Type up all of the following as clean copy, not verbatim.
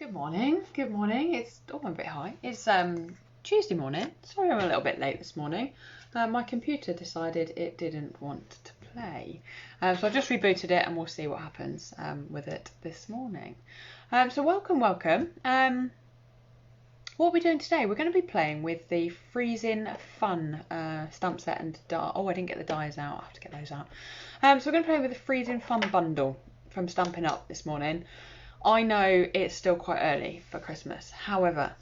Good morning. Good morning. It's I'm a bit high. It's Tuesday morning. Sorry, I'm a little bit late this morning. My computer decided it didn't want to play, so I just rebooted it, and we'll see what happens with it this morning. So welcome. What are we doing today? We're going to be playing with the Freezin Fun stamp set and die. Oh, I didn't get the dies out. I have to get those out. So we're going to play with the Freezin Fun bundle from Stampin' Up this morning. I know it's still quite early for Christmas. However,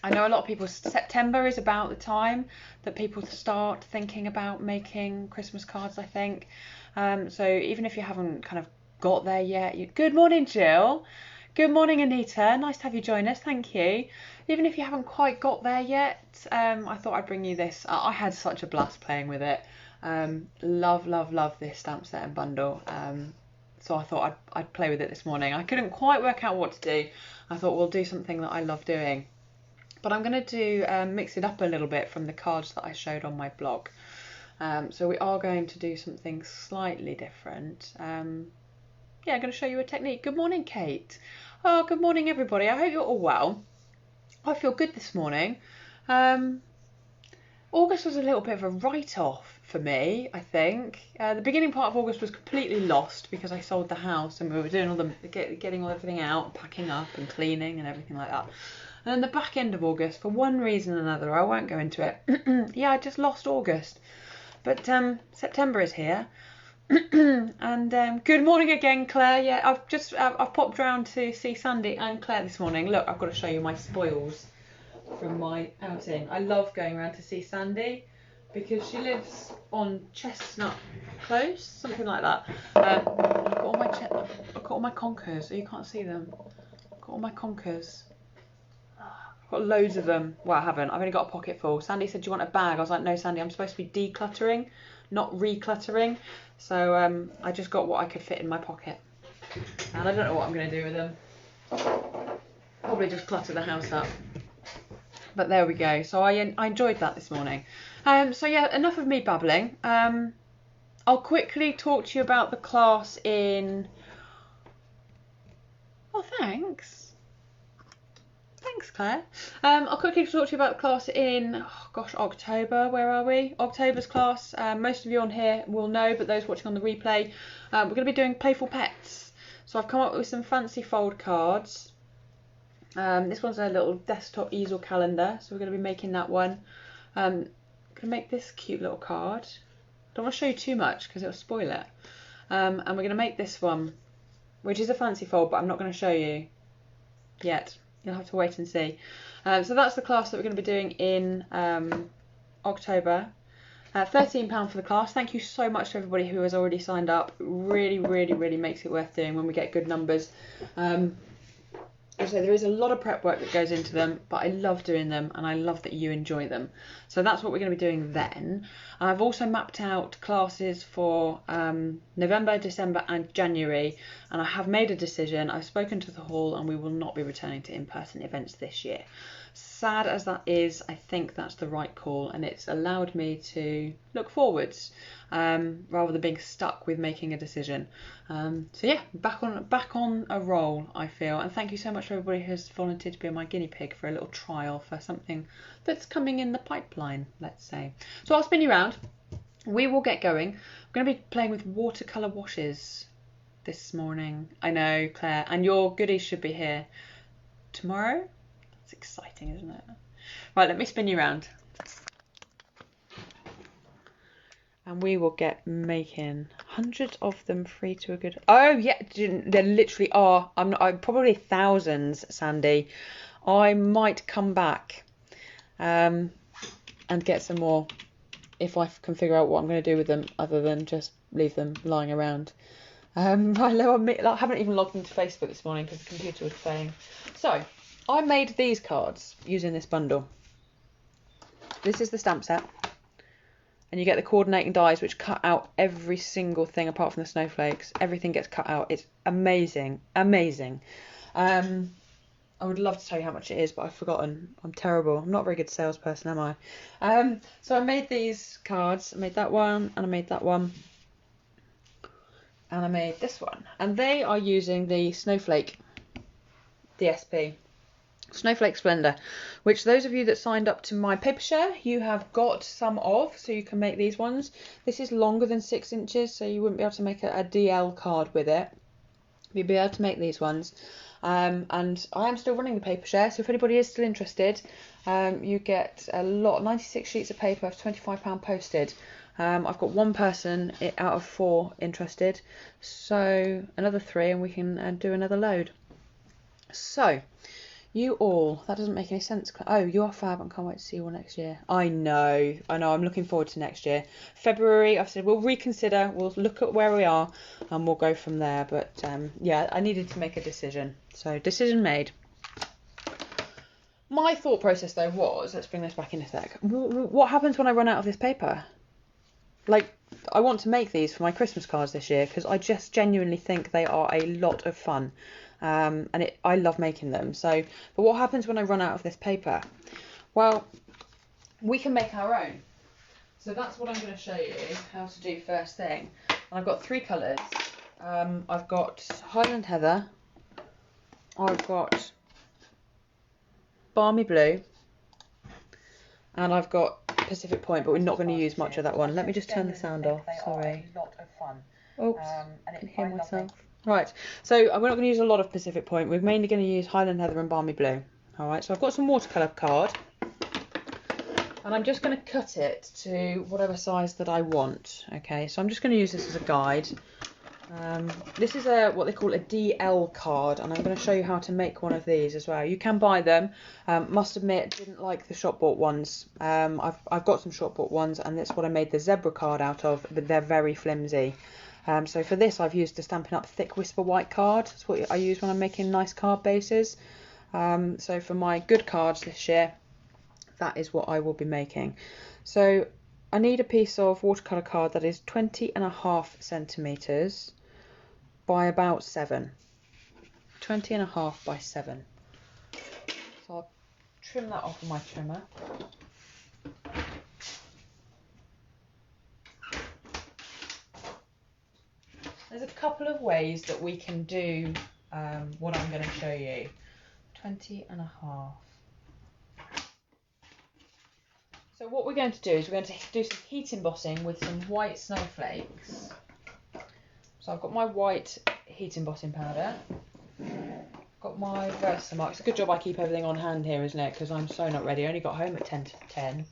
I know a lot of people, September is about the time that people start thinking about making Christmas cards, I think. So even if you haven't kind of got there yet, good morning, Jill. Good morning, Anita. Nice to have you join us. Thank you. Even if you haven't quite got there yet, I thought I'd bring you this. I had such a blast playing with it. Love this stamp set and bundle. So I thought I'd play with it this morning. I couldn't quite work out what to do. I thought we'll do something that I love doing. But I'm going to do mix it up a little bit from the cards that I showed on my blog. So we are going to do something slightly different. I'm going to show you a technique. Good morning, Kate. Oh, good morning, everybody. I hope you're all well. I feel good this morning. August was a little bit of a write-off for me, I think. The beginning part of August was completely lost because I sold the house and we were doing all the getting everything out, packing up and cleaning and everything like that. And then the back end of August, for one reason or another, I won't go into it. I just lost August. But September is here. And good morning again, Claire. Yeah, I've popped round to see Sandy and Claire this morning. Look, I've got to show you my spoils from my outing. I love going around to see Sandy because she lives on Chestnut Close, something like that. I've got all my conkers. Oh, you can't see them. I've got all my conkers. I've got loads of them. Well, I haven't. I've only got a pocket full. Sandy said, "Do you want a bag?" I was like, "No, Sandy. I'm supposed to be decluttering, not recluttering." So I just got what I could fit in my pocket, and I don't know what I'm going to do with them. Probably just clutter the house up. But there we go. So I enjoyed that this morning. So yeah, enough of me babbling. I'll quickly talk to you about the class in... Oh, thanks. Thanks, Claire. I'll quickly talk to you about the class in, October. Where are we? October's class. Most of you on here will know, but those watching on the replay, we're going to be doing Playful Pets. So I've come up with some fancy fold cards. This one's a little desktop easel calendar, so we're going to be making that one. I'm going to make this cute little card. Don't want to show you too much because it'll spoil it. And we're going to make this one, which is a fancy fold, but I'm not going to show you yet. You'll have to wait and see. So that's the class that we're going to be doing in October. £13 for the class. Thank you so much to everybody who has already signed up. Really makes it worth doing when we get good numbers. So there is a lot of prep work that goes into them, but I love doing them and I love that you enjoy them. So that's what we're going to be doing then. I've also mapped out classes for November, December and January, and I have made a decision. I've spoken to the hall and we will not be returning to in-person events this year. Sad as that is, I think that's the right call, and it's allowed me to look forwards rather than being stuck with making a decision. So yeah, back on a roll, I feel. And thank you so much for everybody who has volunteered to be my guinea pig for a little trial for something that's coming in the pipeline, let's say. So I'll spin you around. We will get going. I'm going to be playing with watercolour washes this morning. I know, Claire, and your goodies should be here tomorrow. It's exciting, isn't it? Right, let me spin you around. And we will get making hundreds of them free to a good... Oh, yeah, there literally are. I'm probably thousands, Sandy. I might come back and get some more if I can figure out what I'm going to do with them other than just leave them lying around. I haven't even logged into Facebook this morning because the computer was playing. So... I made these cards using this bundle. This is the stamp set. And you get the coordinating dies which cut out every single thing apart from the snowflakes. Everything gets cut out. It's amazing. Amazing. I would love to tell you how much it is, but I've forgotten. I'm terrible. I'm not a very good salesperson, am I? So I made these cards. I made that one and I made that one. And I made this one. And they are using the snowflake DSP Snowflake Splendor, which those of you that signed up to my paper share, you have got some of, so you can make these ones. This is longer than 6 inches, so you wouldn't be able to make a DL card with it. You'll be able to make these ones. And I am still running the paper share, so if anybody is still interested, you get a lot, 96 sheets of paper for £25 posted. I've got one person out of 4 interested, so another 3 and we can do another load. So, you all, that doesn't make any sense. Oh, you are fab and can't wait to see you all next year. I know, I'm looking forward to next year. February, I've said we'll reconsider, we'll look at where we are and we'll go from there. But yeah, I needed to make a decision. So, decision made. My thought process though was, let's bring this back in a sec. What happens when I run out of this paper? Like, I want to make these for my Christmas cards this year because I just genuinely think they are a lot of fun. I love making them. So, but what happens when I run out of this paper? Well, we can make our own. So that's what I'm going to show you how to do first thing. And I've got 3 colours. I've got Highland Heather. I've got Balmy Blue. And I've got Pacific Point, but we're not going to use much of that one. Let me just turn the sound off. Sorry. Oops, I can hear myself. Right, so we're not going to use a lot of Pacific Point. We're mainly going to use Highland Heather and Balmy Blue. Alright, so I've got some watercolour card. And I'm just going to cut it to whatever size that I want. Okay, so I'm just going to use this as a guide. This is what they call a DL card, and I'm going to show you how to make one of these as well. You can buy them. Must admit, didn't like the shop bought ones. I've got some shop bought ones, and that's what I made the zebra card out of, but they're very flimsy. So for this, I've used the Stampin' Up! Thick Whisper White card. That's what I use when I'm making nice card bases. So for my good cards this year, that is what I will be making. So I need a piece of watercolour card that is 20.5 centimetres by about 7. 20.5 by 7. So I'll trim that off with my trimmer. There's a couple of ways that we can do what I'm going to show you. 20.5. So what we're going to do is we're going to do some heat embossing with some white snowflakes. So I've got my white heat embossing powder. Got my Versamark. It's a good job I keep everything on hand here, isn't it? Because I'm so not ready. I only got home at 10 to 10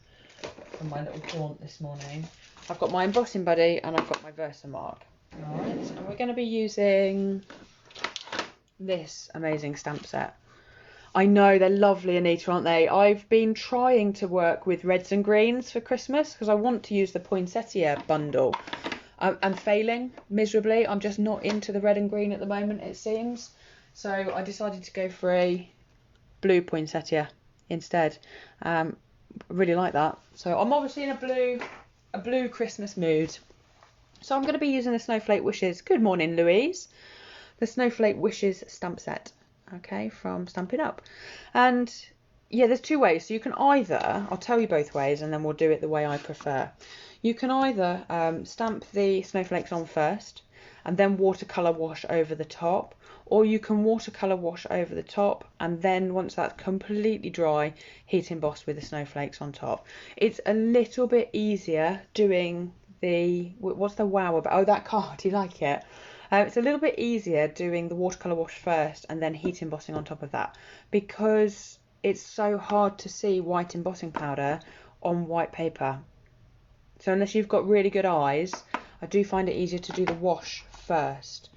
from my little jaunt this morning. I've got my embossing buddy and I've got my Versamark. Alright, and we're going to be using this amazing stamp set. I know, they're lovely, Anita, aren't they? I've been trying to work with reds and greens for Christmas because I want to use the poinsettia bundle. I'm failing miserably. I'm just not into the red and green at the moment, it seems. So I decided to go for a blue poinsettia instead. I really like that. So I'm obviously in a blue Christmas mood. So I'm going to be using the Snowflake Wishes. Good morning, Louise. The Snowflake Wishes stamp set, okay, from Stampin' Up. And yeah, there's 2 ways. So you can either, I'll tell you both ways, and then we'll do it the way I prefer. You can either stamp the snowflakes on first, and then watercolour wash over the top, or you can watercolour wash over the top, and then once that's completely dry, heat emboss with the snowflakes on top. It's a little bit easier doing what's the wow about? Oh, that card, you like it? It's a little bit easier doing the watercolour wash first and then heat embossing on top of that, because it's so hard to see white embossing powder on white paper. So unless you've got really good eyes, I do find it easier to do the wash first.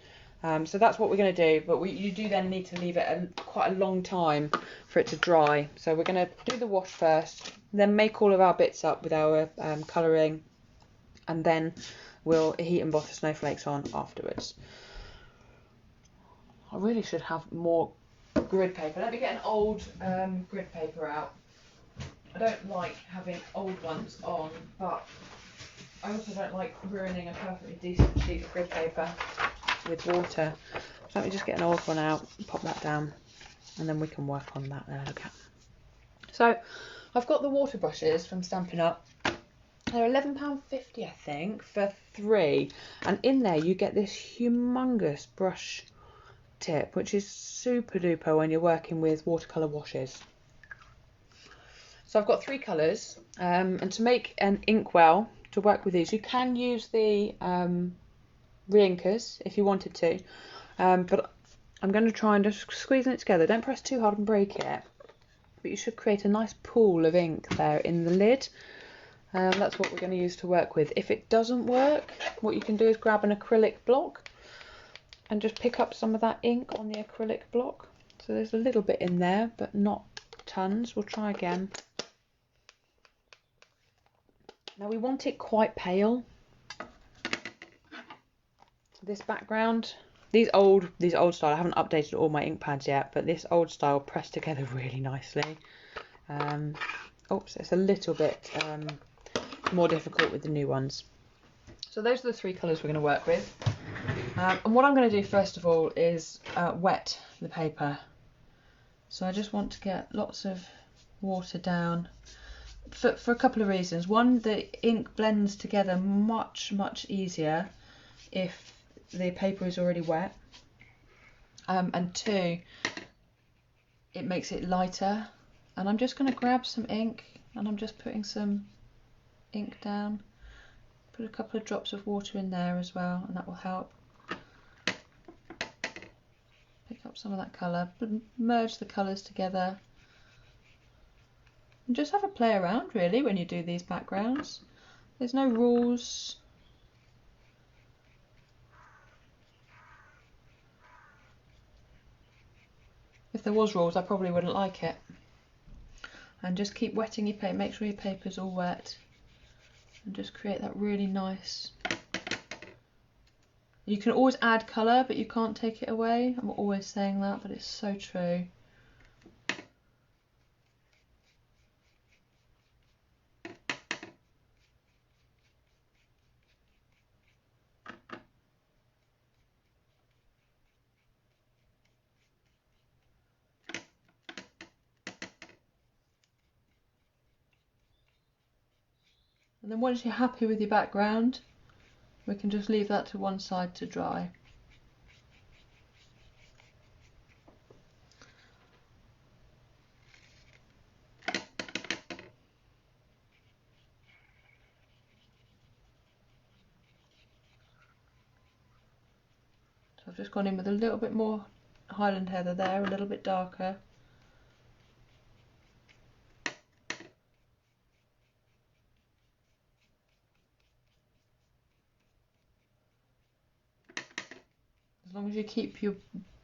So that's what we're going to do, but you do then need to leave it quite a long time for it to dry. So we're going to do the wash first, then make all of our bits up with our colouring, and then we'll heat emboss the snowflakes on afterwards. I really should have more grid paper. Let me get an old grid paper out. I don't like having old ones on, but I also don't like ruining a perfectly decent sheet of grid paper with water. So let me just get an old one out, pop that down, and then we can work on that there. Look at. So I've got the water brushes from Stampin' Up. They're £11.50, I think, for 3. And in there you get this humongous brush tip, which is super duper when you're working with watercolour washes. So I've got 3 colours, and to make an inkwell to work with these, you can use the re-inkers if you wanted to, but I'm going to try and just squeezing it together. Don't press too hard and break it, but you should create a nice pool of ink there in the lid. That's what we're going to use to work with. If it doesn't work, what you can do is grab an acrylic block and just pick up some of that ink on the acrylic block. So there's a little bit in there, but not tons. We'll try again. Now we want it quite pale. This background, these old style, I haven't updated all my ink pads yet, but this old style pressed together really nicely. Oops, it's a little bit more difficult with the new ones. So those are the 3 colours we're going to work with. And what I'm going to do first of all is wet the paper. So I just want to get lots of water down for a couple of reasons. One, the ink blends together much easier if the paper is already wet. And 2, it makes it lighter. And I'm just going to grab some ink and I'm just putting some ink down. Put a couple of drops of water in there as well, and that will help. Pick up some of that colour, merge the colours together. And just have a play around really when you do these backgrounds. There's no rules. If there was rules, I probably wouldn't like it. And just keep wetting your paper, make sure your paper's all wet. And just create that really nice. You can always add colour, but you can't take it away. I'm always saying that, but it's so true. And then once you're happy with your background, we can just leave that to one side to dry. So I've just gone in with a little bit more Highland Heather there, a little bit darker. As long as you keep your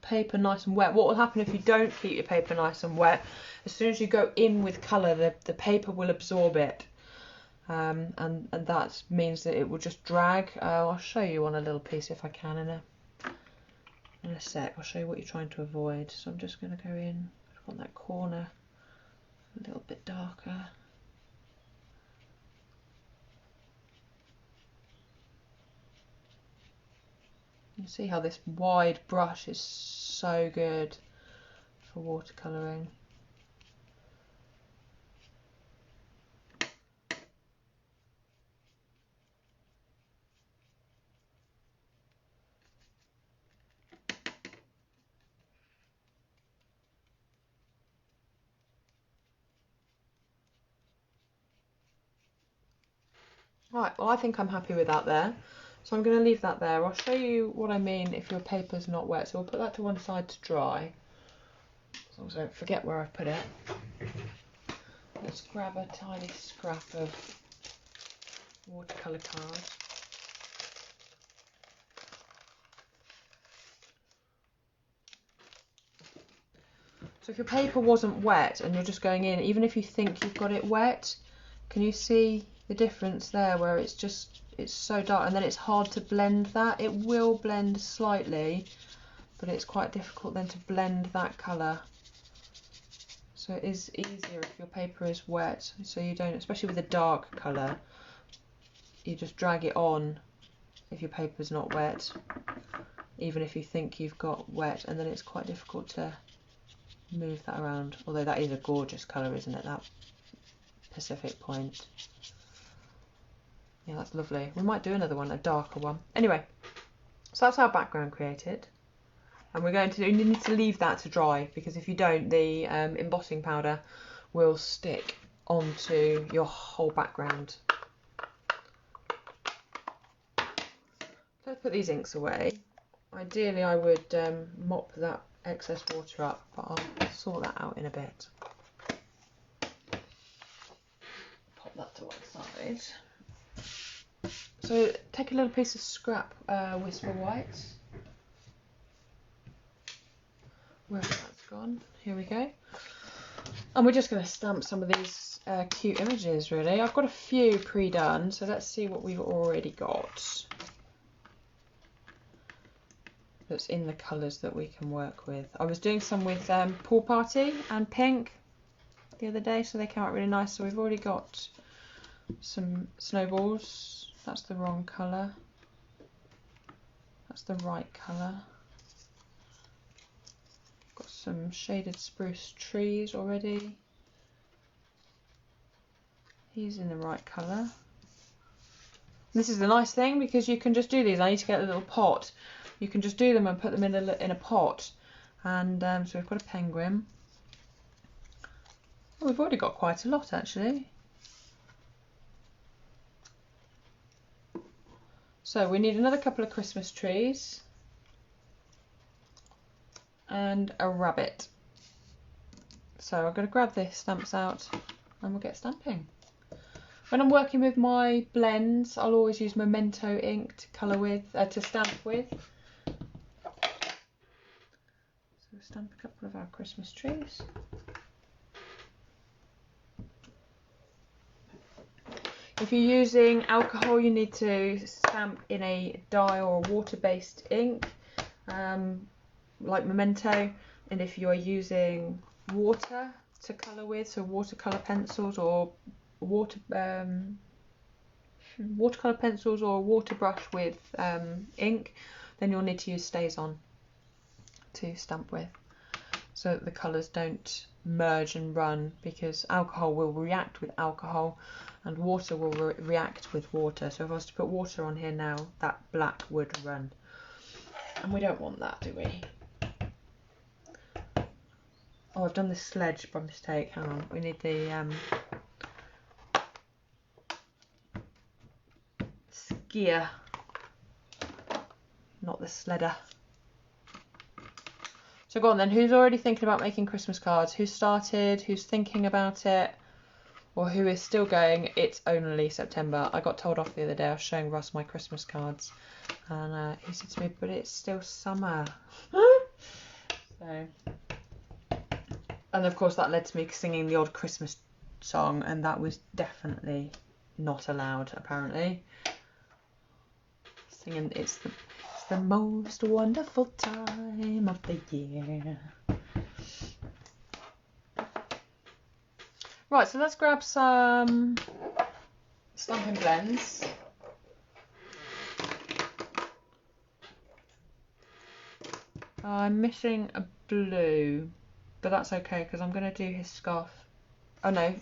paper nice and wet. What will happen if you don't keep your paper nice and wet? As soon as you go in with colour, the paper will absorb it, and that means that it will just drag. I'll show you on a little piece if I can in a sec. I'll show you what you're trying to avoid. So I'm just going to go in. I want that corner a little bit darker. You see how this wide brush is so good for watercolouring. Right, well I think I'm happy with that there. So I'm going to leave that there. I'll show you what I mean if your paper's not wet. So we'll put that to one side to dry. As long as I don't forget where I've put it. Let's grab a tiny scrap of watercolour card. So if your paper wasn't wet and you're just going in, even if you think you've got it wet, can you see the difference there where it's so dark and then it's hard to blend that? It will blend slightly, but it's quite difficult then to blend that colour. So it is easier if your paper is wet, so you don't, especially with a dark colour, you just drag it on if your paper's not wet, even if you think you've got wet, and then it's quite difficult to move that around. Although that is a gorgeous colour, isn't it, that Pacific Point? Yeah, that's lovely. We might do another one, a darker one. Anyway, so that's our background created. And you need to leave that to dry, because if you don't, the embossing powder will stick onto your whole background. Let's put these inks away. Ideally I would mop that excess water up, but I'll sort that out in a bit. Pop that to one side. So take a little piece of scrap Whisper White. Wherever that's gone. Here we go. And we're just going to stamp some of these cute images, really. I've got a few pre-done, so let's see what we've already got that's in the colours that we can work with. I was doing some with Pool Party and Pink the other day, so they came out really nice. So we've already got some snowballs. That's the wrong colour. That's the right colour. Got some shaded spruce trees already. He's in the right colour. This is the nice thing, because you can just do these. I need to get a little pot. You can just do them and put them in a pot. And so we've got a penguin. Oh, we've already got quite a lot, actually. So we need another couple of Christmas trees and a rabbit. So I'm going to grab the stamps out and we'll get stamping. When I'm working with my blends, I'll always use Memento ink to colour with, to stamp with. So we'll stamp a couple of our Christmas trees. If you're using alcohol, you need to stamp in a dye or water-based ink, like Memento. And if you're using water to colour with, so watercolour pencils or watercolour pencils or water brush with ink, then you'll need to use StazOn to stamp with, so that the colours don't merge and run, because alcohol will react with alcohol and water will react with water. So if I was to put water on here now, that black would run, and we don't want that, do we? Oh, I've done the sledge by mistake. Hang on, we need the skier, not the sledder. So go on then, who's already thinking about making Christmas cards? Who started? Who's thinking about it? Or who is still going, it's only September? I got told off the other day. I was showing Russ my Christmas cards and he said to me, but it's still summer. So, and of course that led to me singing the odd Christmas song, and that was definitely not allowed, apparently. Singing it's the most wonderful time of the year. Right, so let's grab some stamping blends. I'm missing a blue, but that's okay because I'm going to do his scarf. Oh no,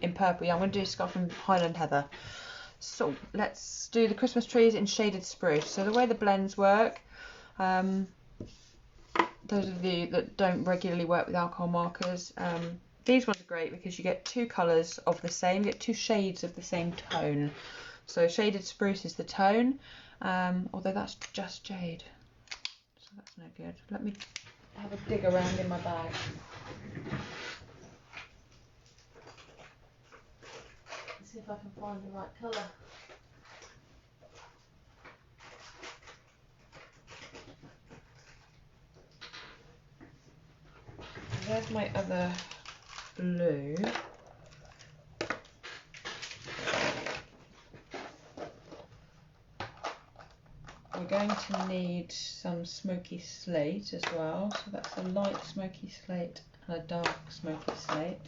in purple. Yeah, I'm going to do his scarf in Highland Heather. So let's do the Christmas trees in shaded spruce. So the way the blends work, those of you that don't regularly work with alcohol markers, these ones are great because you get two colours of the same, you get two shades of the same tone. So shaded spruce is the tone, although that's just jade, so that's no good. Let me have a dig around in my bag. Let's see if I can find the right colour. There's my other blue. We're going to need some smoky slate as well. So that's a light smoky slate and a dark smoky slate.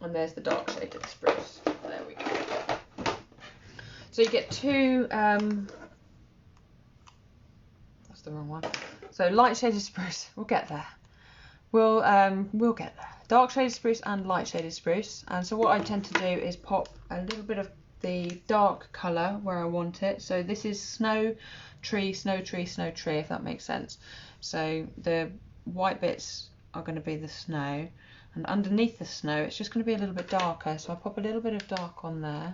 And there's the dark shaded spruce. There we go. So you get two, that's the wrong one. So light shaded spruce, we'll get there. We'll get there. Dark shaded spruce and light shaded spruce. And so what I tend to do is pop a little bit of the dark colour where I want it. So this is snow, tree, snow, tree, snow, tree, if that makes sense. So the white bits are going to be the snow, and underneath the snow it's just going to be a little bit darker. So I pop a little bit of dark on there,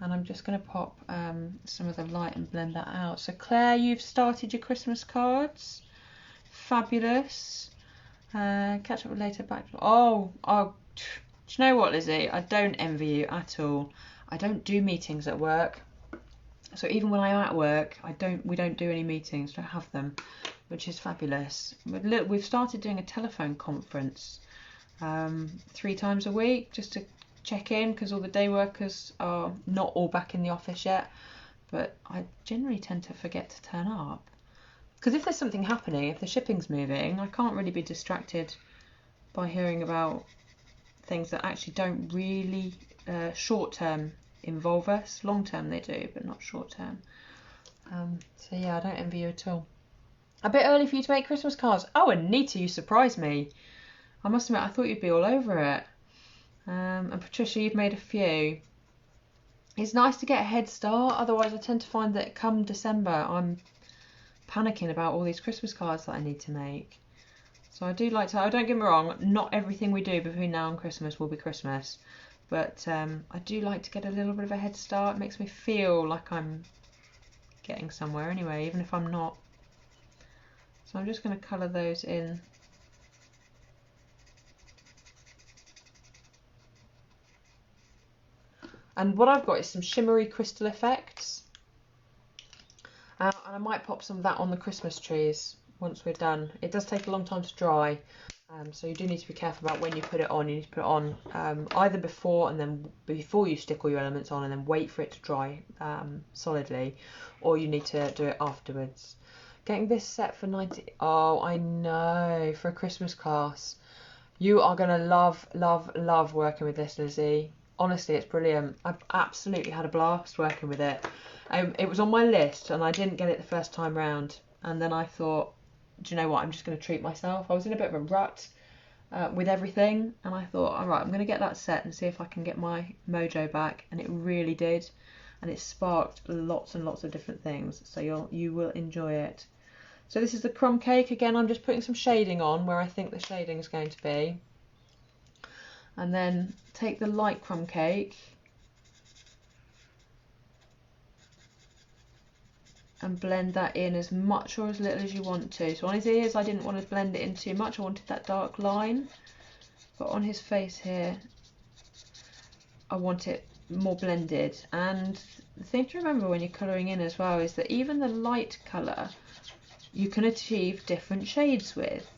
and I'm just going to pop some of the light and blend that out. So Claire, you've started your Christmas cards. Fabulous. Catch up with later. Back. Oh, do you know what, Lizzie? I don't envy you at all. I don't do meetings at work. So even when I'm at work, we don't do any meetings. Don't have them, which is fabulous. We've started doing a telephone conference 3 times a week just to check in, because all the day workers are not all back in the office yet. But I generally tend to forget to turn up. Because if there's something happening, if the shipping's moving, I can't really be distracted by hearing about things that actually don't really short-term involve us. Long-term they do, but not short-term. So yeah, I don't envy you at all. A bit early for you to make Christmas cards. Oh, Anita, you surprised me. I must admit, I thought you'd be all over it. And Patricia, you've made a few. It's nice to get a head start, otherwise I tend to find that come December I'm panicking about all these Christmas cards that I need to make. So I do like to, oh, don't get me wrong, not everything we do between now and Christmas will be Christmas, but I do like to get a little bit of a head start. It makes me feel like I'm getting somewhere anyway, even if I'm not. So I'm just going to colour those in. And what I've got is some shimmery crystal effects. And I might pop some of that on the Christmas trees once we're done. It does take a long time to dry, so you do need to be careful about when you put it on. You need to put it on either before you stick all your elements on, and then wait for it to dry solidly, or you need to do it afterwards. Getting this set for 90. Oh, I know, for a Christmas class. You are gonna love, love, love working with this, Lizzie. Honestly, it's brilliant. I've absolutely had a blast working with it. It was on my list and I didn't get it the first time round, and then I thought, do you know what, I'm just going to treat myself. I was in a bit of a rut with everything, and I thought, alright, I'm going to get that set and see if I can get my mojo back, and it really did, and it sparked lots and lots of different things, so you will enjoy it. So this is the crumb cake. Again, I'm just putting some shading on where I think the shading is going to be, and then take the light crumb cake and blend that in as much or as little as you want to. So on his ears I didn't want to blend it in too much, I wanted that dark line, but on his face here I want it more blended. And the thing to remember when you're colouring in as well is that even the light colour you can achieve different shades with.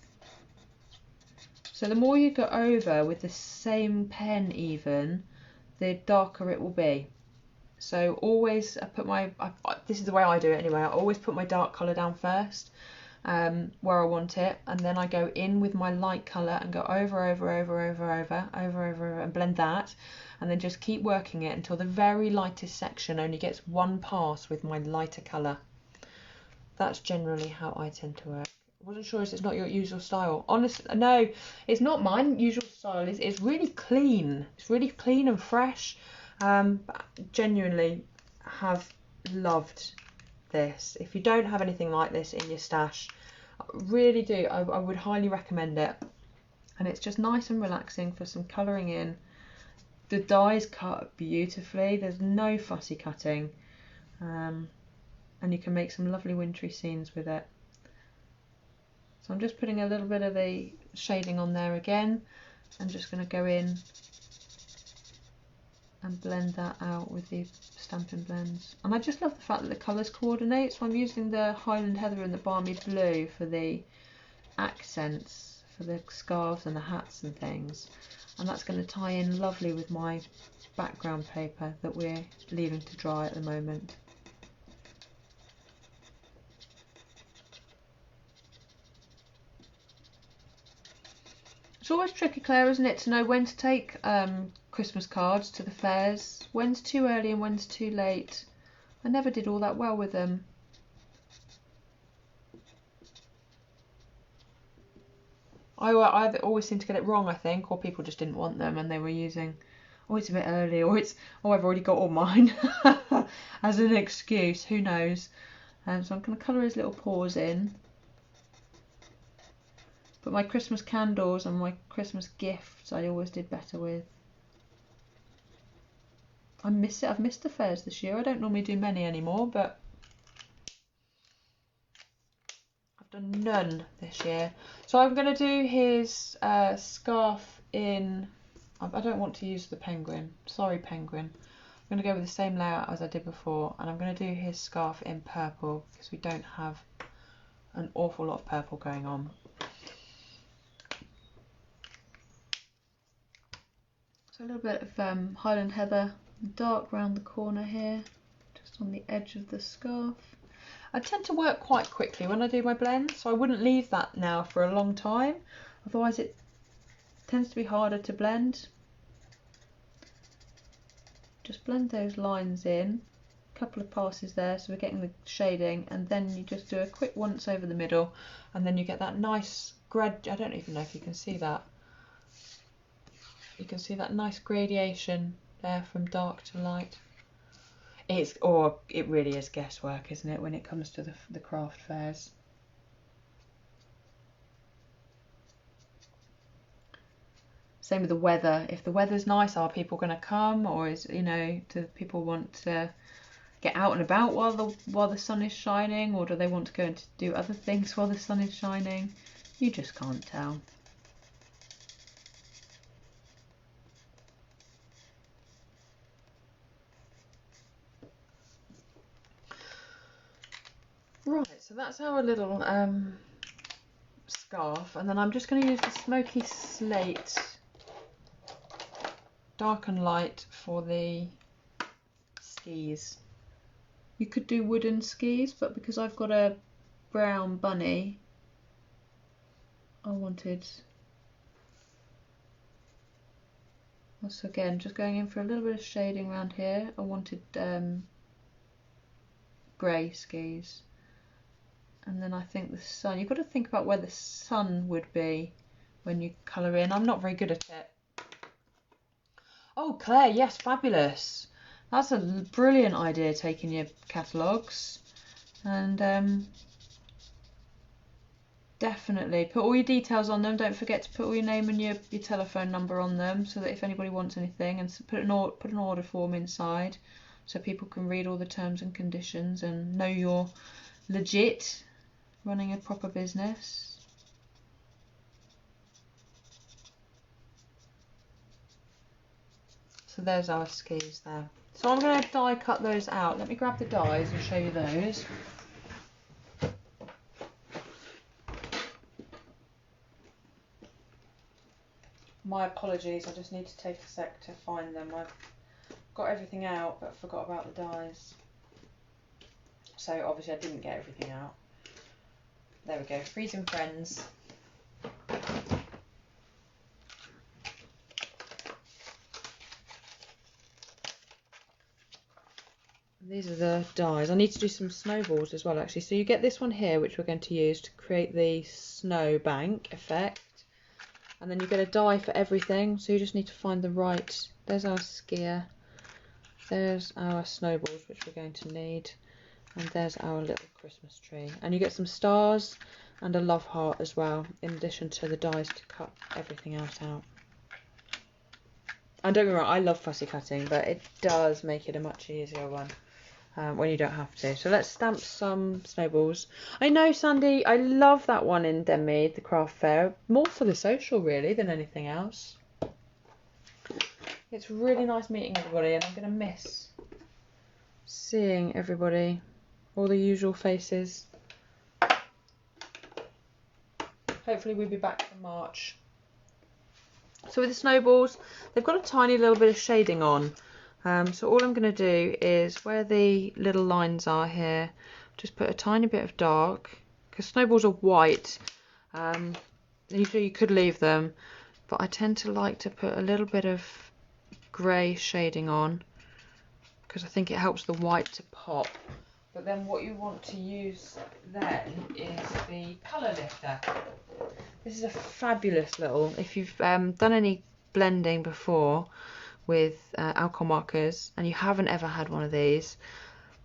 So the more you go over with the same pen even, the darker it will be. So always this is the way I do it anyway, I always put my dark colour down first where I want it, and then I go in with my light colour and go over and blend that, and then just keep working it until the very lightest section only gets one pass with my lighter colour. That's generally how I tend to work. I wasn't sure if it's not your usual style. Honestly, no, it's not mine usual style. It's really clean. It's really clean and fresh. But genuinely have loved this. If you don't have anything like this in your stash, I really do, I would highly recommend it. And it's just nice and relaxing for some colouring in. The dies cut beautifully, there's no fussy cutting, and you can make some lovely wintry scenes with it. So I'm just putting a little bit of the shading on there again. I'm just going to go in and blend that out with the Stampin' Blends. And I just love the fact that the colours coordinate, so I'm using the Highland Heather and the Balmy Blue for the accents, for the scarves and the hats and things. And that's going to tie in lovely with my background paper that we're leaving to dry at the moment. It's always tricky, Claire, isn't it, to know when to take Christmas cards to the fairs. When's too early and when's too late. I never did all that well with them. I always seem to get it wrong, I think, or people just didn't want them and they were using, oh, it's a bit early, or it's, oh, I've already got all mine as an excuse, who knows. So I'm going to colour his little paws in. But my Christmas candles and my Christmas gifts I always did better with. I miss it. I've missed the fairs this year. I don't normally do many anymore, but I've done none this year. So I'm going to do his scarf in... I don't want to use the penguin. Sorry, penguin. I'm going to go with the same layout as I did before, and I'm going to do his scarf in purple because we don't have an awful lot of purple going on. So a little bit of Highland Heather, dark round the corner here, just on the edge of the scarf. I tend to work quite quickly when I do my blend, so I wouldn't leave that now for a long time, otherwise it tends to be harder to blend. Just blend those lines in, a couple of passes there so we're getting the shading, and then you just do a quick once over the middle, and then you get that nice I don't even know if you can see that. You can see that nice gradation there from dark to light. It really is guesswork, isn't it, when it comes to the craft fairs. Same with the weather. If the weather's nice, are people going to come, or do people want to get out and about while the sun is shining, or do they want to go and do other things while the sun is shining? You just can't tell. Right, so that's our little scarf, and then I'm just going to use the smoky slate, dark and light, for the skis. You could do wooden skis, but because I've got a brown bunny, I wanted, once again, just going in for a little bit of shading around here. I wanted grey skis. And then I think the sun, you've got to think about where the sun would be when you colour in. I'm not very good at it. Oh, Claire, yes, fabulous. That's a brilliant idea, taking your catalogues. And definitely put all your details on them. Don't forget to put all your name and your telephone number on them, so that if anybody wants anything, and put an order form inside so people can read all the terms and conditions and know you're legit, running a proper business. So there's our skis there. So I'm going to die cut those out. Let me grab the dies and show you those. My apologies, I just need to take a sec to find them. I've got everything out but forgot about the dies. So obviously I didn't get everything out. There we go, Freezin Friends. These are the dies. I need to do some snowballs as well, actually. So you get this one here, which we're going to use to create the snow bank effect. And then you get a die for everything. So you just need to find the right. There's our skier. There's our snowballs, which we're going to need. And there's our little Christmas tree. And you get some stars and a love heart as well, in addition to the dies to cut everything else out. And don't get me wrong, I love fussy cutting, but it does make it a much easier one when you don't have to. So let's stamp some snowballs. I know, Sandy, I love that one in Denmead, the craft fair, more for the social really than anything else. It's really nice meeting everybody, and I'm going to miss seeing everybody, all the usual faces. Hopefully we'll be back for March. So with the snowballs, they've got a tiny little bit of shading on. So all I'm going to do is where the little lines are here, just put a tiny bit of dark, because snowballs are white. Usually you could leave them, but I tend to like to put a little bit of grey shading on, because I think it helps the white to pop. But then what you want to use then is the colour lifter. This is a fabulous little, if you've done any blending before with alcohol markers and you haven't ever had one of these,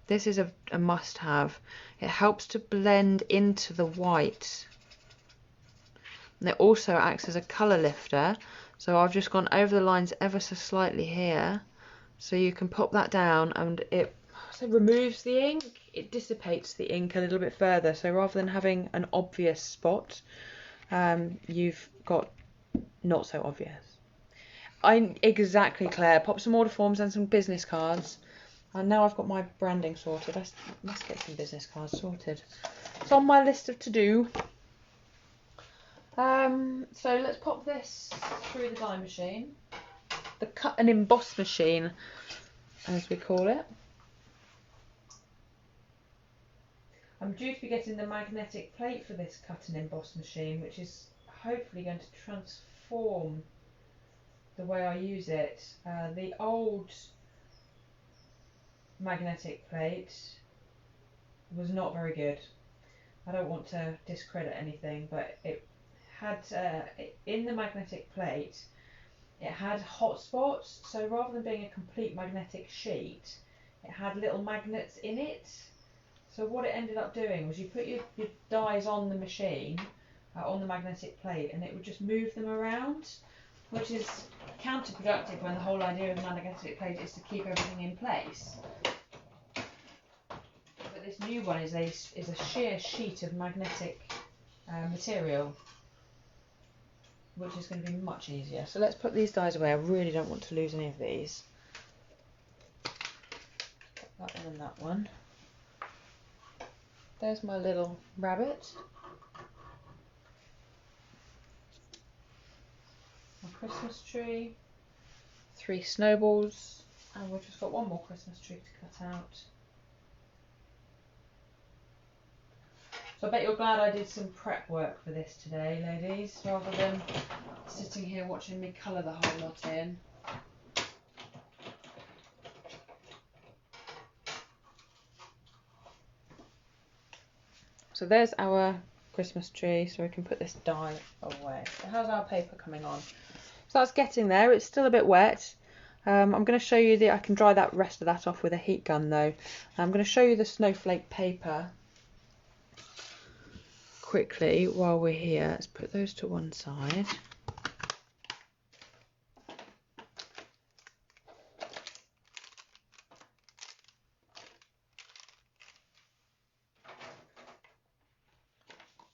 this is a must-have. It helps to blend into the white. And it also acts as a colour lifter. So I've just gone over the lines ever so slightly here. So you can pop that down and it removes the ink. It dissipates the ink a little bit further. So rather than having an obvious spot, you've got not so obvious. Exactly, Claire. Pop some order forms and some business cards. And now I've got my branding sorted. I must get some business cards sorted. It's on my list of to-do. So let's pop this through the die machine. The cut and emboss machine, as we call it. I'm due to be getting the magnetic plate for this cut and emboss machine, which is hopefully going to transform the way I use it. The old magnetic plate was not very good. I don't want to discredit anything, but it had in the magnetic plate it had hot spots, so rather than being a complete magnetic sheet, it had little magnets in it. So what it ended up doing was you put your dies on the machine, on the magnetic plate, and it would just move them around, which is counterproductive when the whole idea of the magnetic plate is to keep everything in place. But this new one is a sheer sheet of magnetic material, which is going to be much easier. So let's put these dies away. I really don't want to lose any of these. Put that one and that one. There's my little rabbit. My Christmas tree. 3 snowballs. And we've just got one more Christmas tree to cut out. So I bet you're glad I did some prep work for this today, ladies, rather than sitting here watching me colour the whole lot in. So there's our Christmas tree, so we can put this die away. So how's our paper coming on? So that's getting there. It's still a bit wet. I'm going to show you I can dry that rest of that off with a heat gun though. I'm going to show you the snowflake paper quickly while we're here. Let's put those to one side.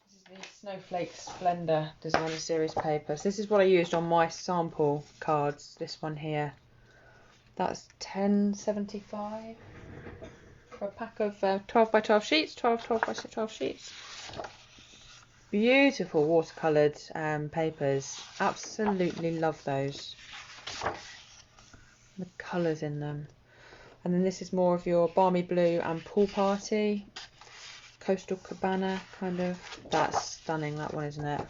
This is the Snowflake Splendor Designer Series papers. This is what I used on my sample cards. This one here. That's £10.75 for a pack of 12 by 12 sheets. 12 by 12 sheets. Beautiful watercoloured papers. Absolutely love those. The colours in them. And then this is more of your balmy blue and pool party. Coastal cabana kind of. That's stunning, that one, isn't it?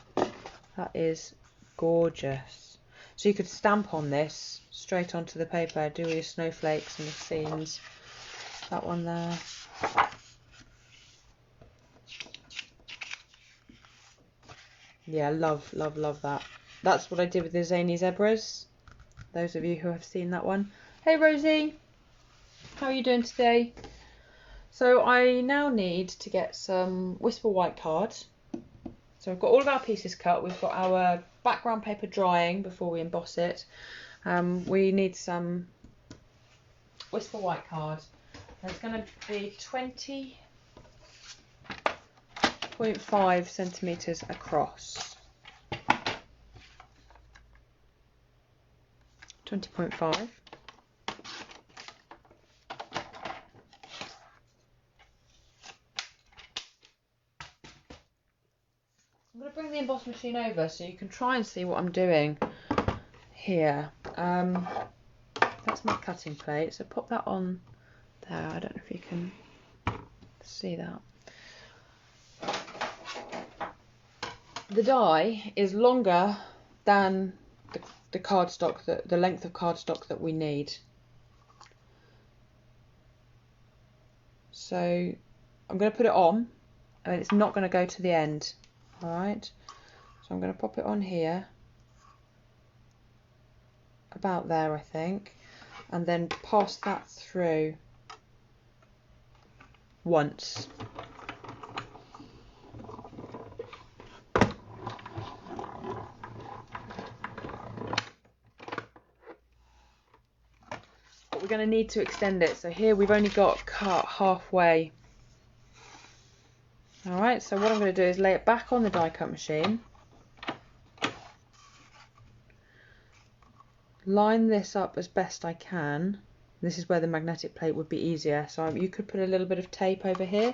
That is gorgeous. So you could stamp on this straight onto the paper, do all your snowflakes and the scenes. That one there. Yeah, love that. That's what I did with the zany zebras. Those of you who have seen that one. Hey Rosie, how are you doing today? So I now need to get some Whisper White cards. So we've got all of our pieces cut. We've got our background paper drying before we emboss it. We need some Whisper White card. It's going to be 20.5 centimetres across. 20.5. I'm going to bring the emboss machine over so you can try and see what I'm doing here. That's my cutting plate, so pop that on there. I don't know if you can see that. The die is longer than the cardstock, the length of cardstock that we need. So I'm going to put it on, and it's not going to go to the end. All right, so I'm going to pop it on here, about there I think, and then pass that through once. But we're going to need to extend it, so here we've only got cut halfway. Alright, so what I'm going to do is lay it back on the die cut machine, line this up as best I can. This is where the magnetic plate would be easier, so you could put a little bit of tape over here.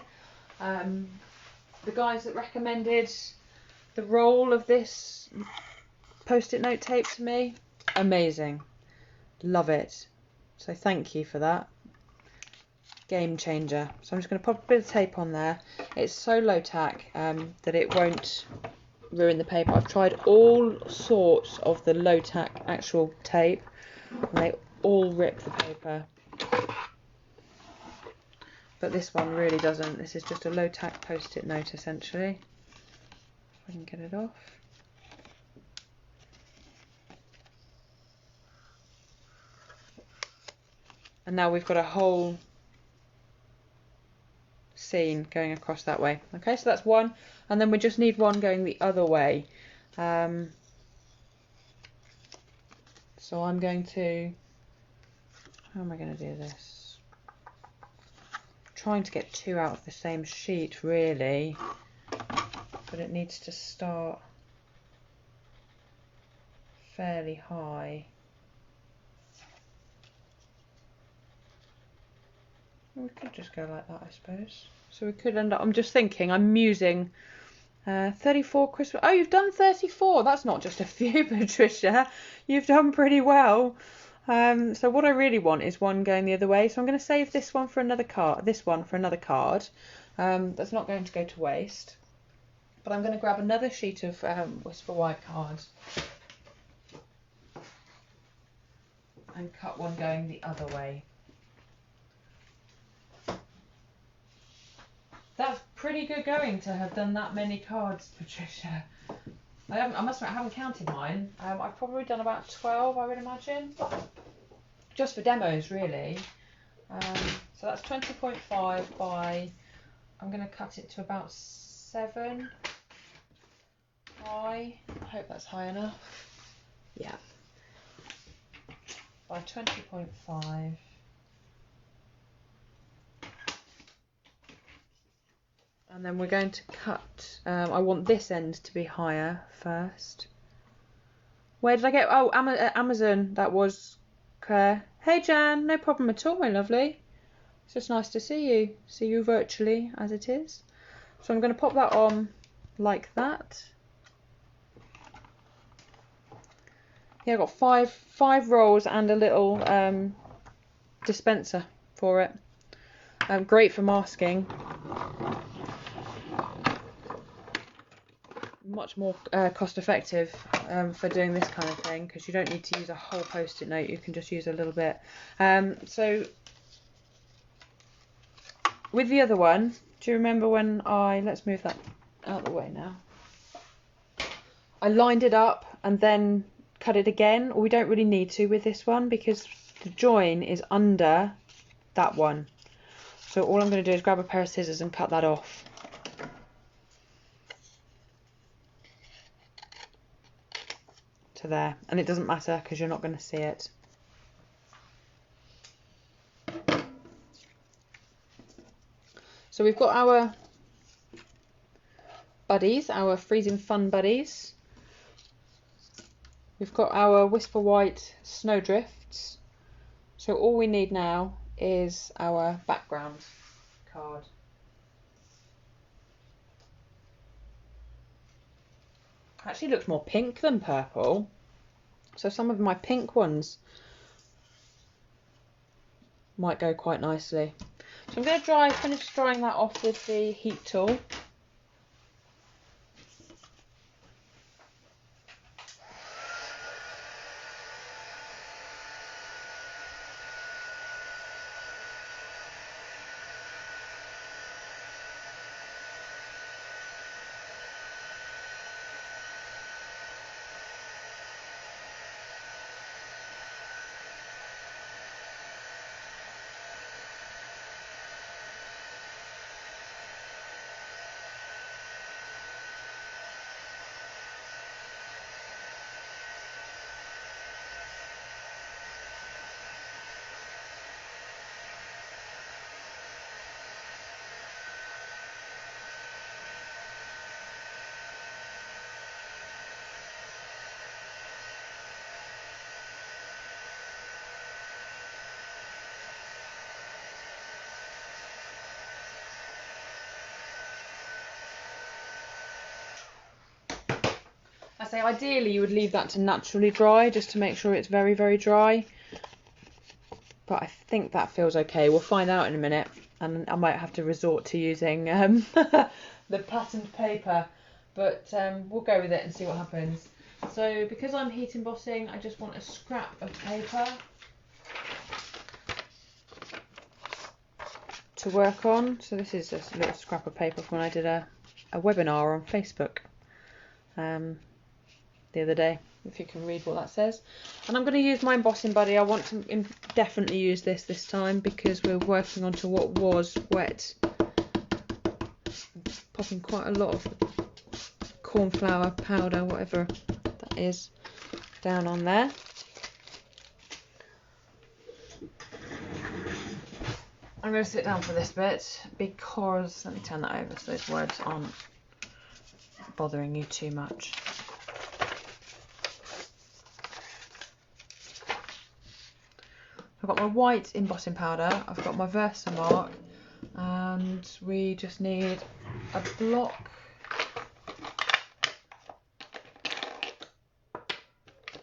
The guys that recommended the roll of this post-it note tape to me, amazing, love it, so thank you for that. Game changer. So I'm just going to pop a bit of tape on there. It's so low tack that it won't ruin the paper. I've tried all sorts of the low tack actual tape and they all rip the paper, but this one really doesn't. This is just a low tack post-it note essentially. If I can get it off. And now we've got a whole scene going across that way. Okay, so that's one, and then we just need one going the other way. So I'm going to, how am I going to do this? Trying to get two out of the same sheet really, but it needs to start fairly high. We could just go like that, I suppose. So we could end up, I'm just thinking, I'm musing, 34 Christmas. Oh, you've done 34. That's not just a few, Patricia. You've done pretty well. So what I really want is one going the other way. So I'm going to save this one for another card. This one for another card. That's not going to go to waste. But I'm going to grab another sheet of Whisper White cards and cut one going the other way. That's pretty good going to have done that many cards, Patricia. I must admit, I haven't counted mine. I've probably done about 12, I would imagine. Just for demos, really. So that's 20.5 by, I'm going to cut it to about 7 high. I hope that's high enough. Yeah. By 20.5. And then we're going to cut, I want this end to be higher first. Where did I get, oh, Amazon, that was Claire. Hey Jan, no problem at all, my lovely. It's just nice to see you virtually as it is. So I'm going to pop that on like that. Yeah, I've got five rolls and a little dispenser for it. Great for masking. Much more cost effective for doing this kind of thing, because you don't need to use a whole post-it note, you can just use a little bit. So with the other one, do you remember when let's move that out of the way now, I lined it up and then cut it again? Or we don't really need to with this one because the join is under that one. So all I'm going to do is grab a pair of scissors and cut that off. To there, and it doesn't matter because you're not going to see it. So we've got our buddies, our Freezin Fun buddies. We've got our Whisper White Snowdrifts. So all we need now is our background card. Actually looks more pink than purple. So some of my pink ones might go quite nicely. So I'm going to finish drying that off with the heat tool. I say ideally you would leave that to naturally dry just to make sure it's very, very dry. But I think that feels okay. We'll find out in a minute. And I might have to resort to using the patterned paper. But we'll go with it and see what happens. So because I'm heat embossing, I just want a scrap of paper to work on. So this is just a little scrap of paper from when I did a webinar on Facebook the other day, if you can read what that says. And I'm going to use my embossing buddy. I want to definitely use this time because we're working onto what was wet. Popping quite a lot of cornflour powder, whatever that is, down on there. I'm going to sit down for this bit because, let me turn that over so those words aren't bothering you too much. I've got my white embossing powder, I've got my Versamark, and we just need a block,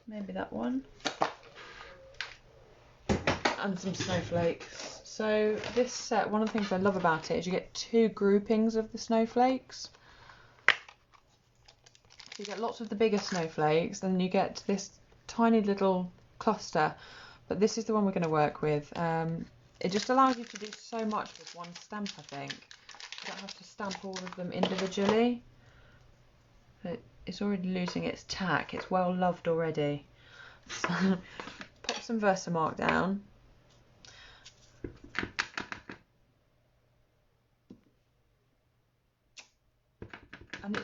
maybe that one, and some snowflakes. So this set, one of the things I love about it is you get 2 groupings of the snowflakes. So you get lots of the bigger snowflakes, then you get this tiny little cluster. But this is the one we're going to work with. It just allows you to do so much with one stamp, I think. You don't have to stamp all of them individually. It's already losing its tack. It's well loved already. So pop some Versamark down. And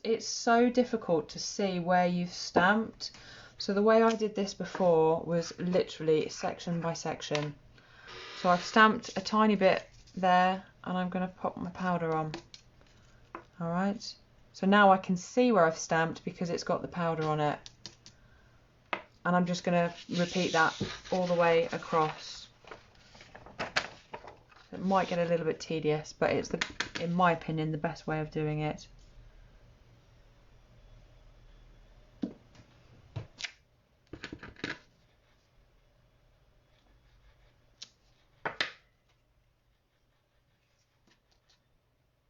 it's so difficult to see where you've stamped. So the way I did this before was literally section by section. So I've stamped a tiny bit there and I'm going to pop my powder on. Alright, so now I can see where I've stamped because it's got the powder on it. And I'm just going to repeat that all the way across. It might get a little bit tedious, but it's, in my opinion, the best way of doing it.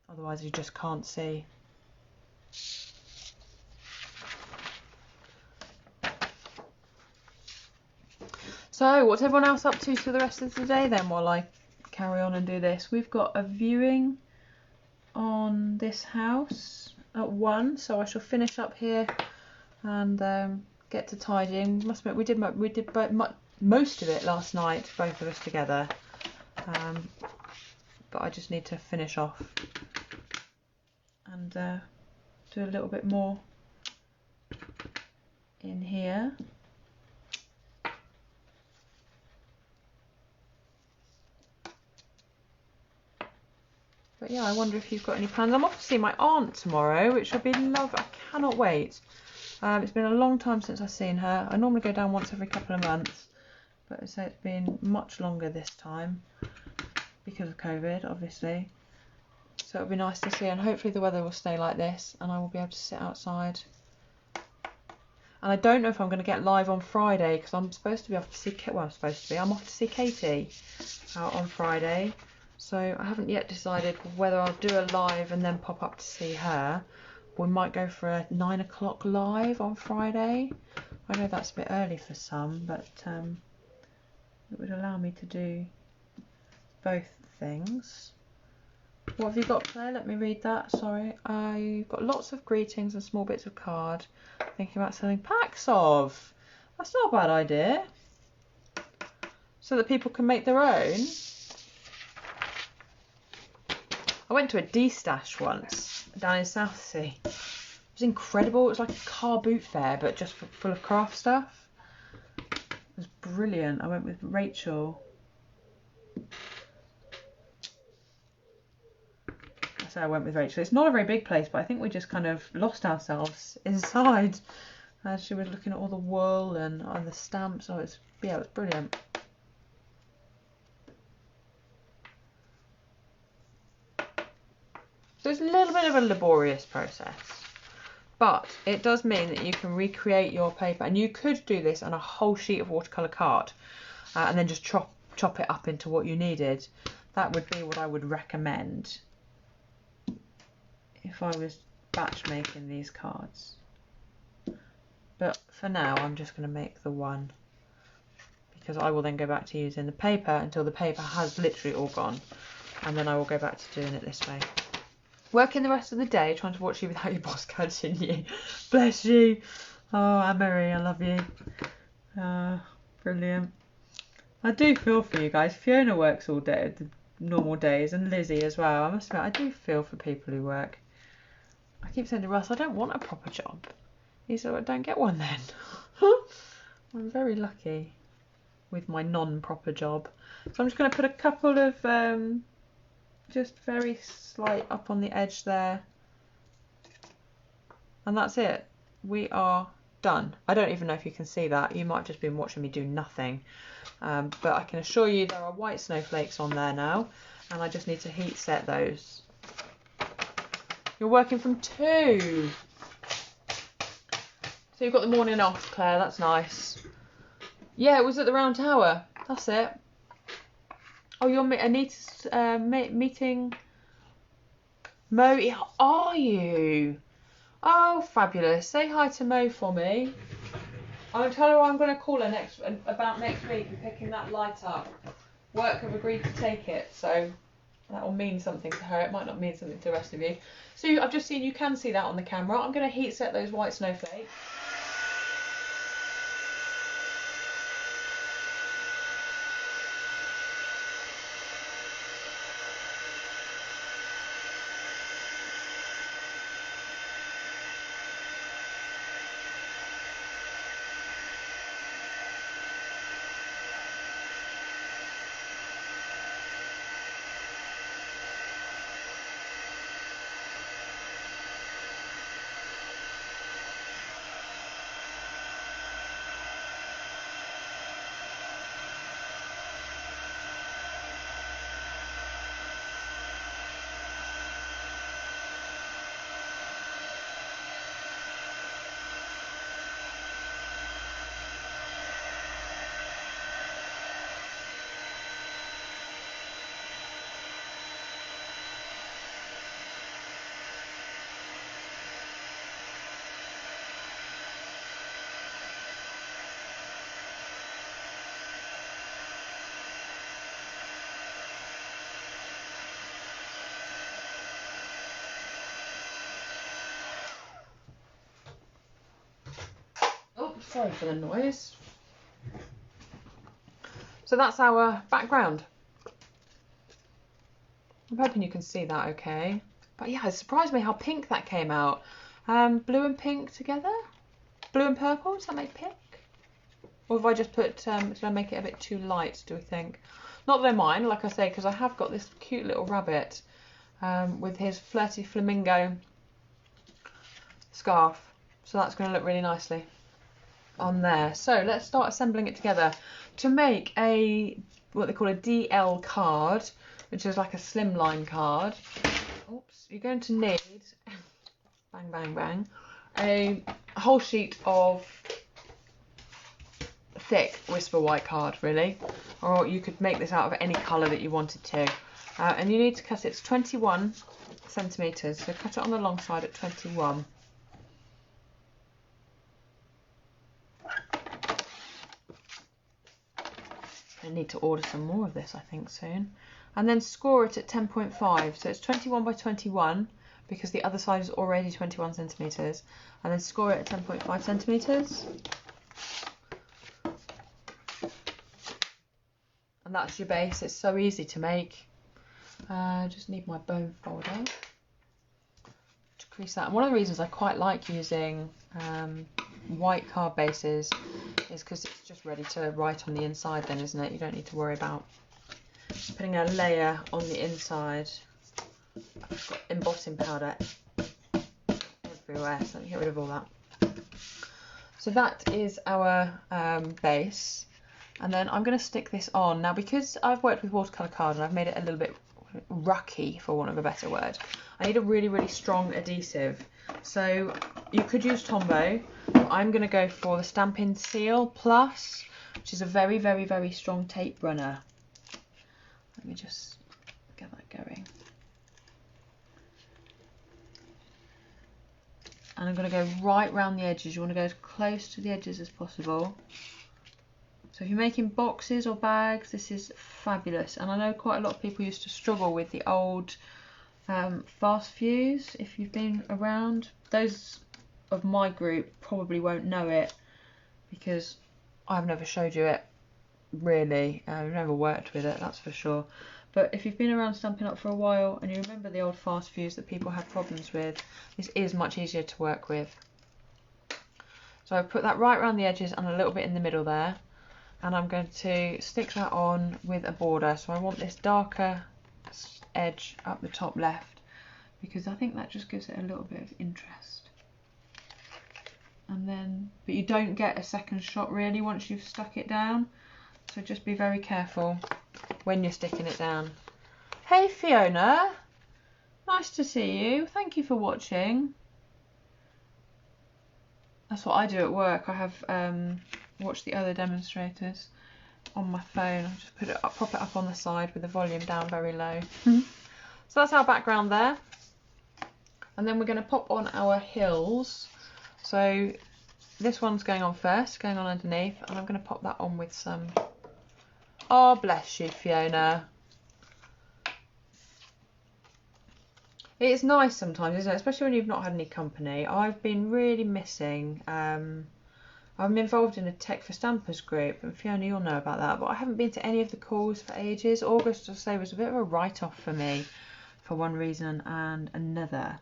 Otherwise you just can't see. So what's everyone else up to for the rest of the day then while I carry on and do this? We've got a viewing on this house at 1, so I shall finish up here and get to tidying. Must admit, we did most of it last night, both of us together, but I just need to finish off and do a little bit more in here. But yeah, I wonder if you've got any plans. I'm off to see my aunt tomorrow, which will be lovely. I cannot wait. It's been a long time since I've seen her. I normally go down once every couple of months, but it's been much longer this time because of COVID, obviously. So it'll be nice to see her, and hopefully the weather will stay like this and I will be able to sit outside. And I don't know if I'm going to get live on Friday because I'm supposed to be off to see I'm off to see Katie out on Friday. So I haven't yet decided whether I'll do a live and then pop up to see her. We might go for a 9 o'clock live on Friday. I know that's a bit early for some, but it would allow me to do both things. What have you got, Claire? Let me read that. Sorry. You've got lots of greetings and small bits of card. Thinking about selling packs of. That's not a bad idea. So that people can make their own. I went to a D-stash once down in Southsea. It was incredible. It was like a car boot fair, but just full of craft stuff. It was brilliant. I went with Rachel. I say I went with Rachel. It's not a very big place, but I think we just kind of lost ourselves inside. She was looking at all the wool and the stamps. Oh, it was brilliant. So it's a little bit of a laborious process, But it does mean that you can recreate your paper, and you could do this on a whole sheet of watercolour card and then just chop it up into what you needed. That would be what I would recommend if I was batch making these cards. But for now I'm just going to make the one, because I will then go back to using the paper until the paper has literally all gone, and then I will go back to doing it this way. Working the rest of the day trying to watch you without your boss catching you. Bless you. Oh, Anne-Marie, I love you. Brilliant. I do feel for you guys. Fiona works all day, the normal days, and Lizzie as well. I must admit, I do feel for people who work. I keep saying to Russ, I don't want a proper job. He said, well, don't get one then. I'm very lucky with my non-proper job. So I'm just going to put a couple of just very slight up on the edge there. And that's it. We are done. I don't even know if you can see that. You might have just been watching me do nothing. But I can assure you there are white snowflakes on there now. And I just need to heat set those. You're working from 2. So you've got the morning off, Claire. That's nice. Yeah, it was at the Round Tower. That's it. Oh, you're Anita's meeting Mo. Are you? Oh, fabulous. Say hi to Mo for me. I'm going to tell her I'm going to call her about next week and picking that light up. Work have agreed to take it, so that will mean something to her. It might not mean something to the rest of you. So I've just seen you can see that on the camera. I'm going to heat set those white snowflakes. Sorry for the noise. So that's our background. I'm hoping you can see that okay. But yeah, it surprised me how pink that came out. Blue and pink together? Blue and purple, does that make pink? Or have I just put, did I make it a bit too light, do we think? Not that I mind, like I say, because I have got this cute little rabbit with his flirty flamingo scarf. So that's going to look really nicely on there. So let's start assembling it together. To make what they call a DL card, which is like a slimline card, oops, you're going to need, bang, bang, bang, a whole sheet of thick Whisper white card, really, or you could make this out of any colour that you wanted to. And you need to cut it to 21 centimetres, so cut it on the long side at 21. I need to order some more of this, I think, soon. And then score it at 10.5, so it's 21 by 21 because the other side is already 21 centimetres, and then score it at 10.5 centimetres. And that's your base. It's so easy to make. Just need my bone folder to crease that. And one of the reasons I quite like using white card bases is because it's just ready to write on the inside then, isn't it? You don't need to worry about putting a layer on the inside. I've got embossing powder everywhere, so let me get rid of all that. So that is our base, and then I'm going to stick this on. Now, because I've worked with watercolour card and I've made it a little bit rucky, for want of a better word, I need a really, really strong adhesive. So you could use Tombow. I'm going to go for the Stampin' Seal Plus, which is a very, very, very strong tape runner. Let me just get that going. And I'm going to go right round the edges. You want to go as close to the edges as possible. So if you're making boxes or bags, this is fabulous. And I know quite a lot of people used to struggle with the old fast fuse. If you've been around, those of my group probably won't know it because I've never showed you it really. I've never worked with it, that's for sure. But if you've been around Stampin' Up for a while and you remember the old fast fuse that people had problems with, this is much easier to work with. So I've put that right around the edges and a little bit in the middle there. And I'm going to stick that on with a border. So I want this darker edge up the top left because I think that just gives it a little bit of interest. And then, but you don't get a second shot really once you've stuck it down. So just be very careful when you're sticking it down. Hey Fiona, nice to see you. Thank you for watching. That's what I do at work. I have watched the other demonstrators on my phone. I'll just put it up, pop it up on the side with the volume down very low. So that's our background there. And then we're going to pop on our hills. So this one's going on first, going on underneath, and I'm going to pop that on with some... Oh, bless you, Fiona. It's nice sometimes, isn't it? Especially when you've not had any company. I've been really missing... I'm involved in a Tech for Stampers group, and Fiona, you'll know about that, but I haven't been to any of the calls for ages. August, I'll say, was a bit of a write-off for me for one reason and another.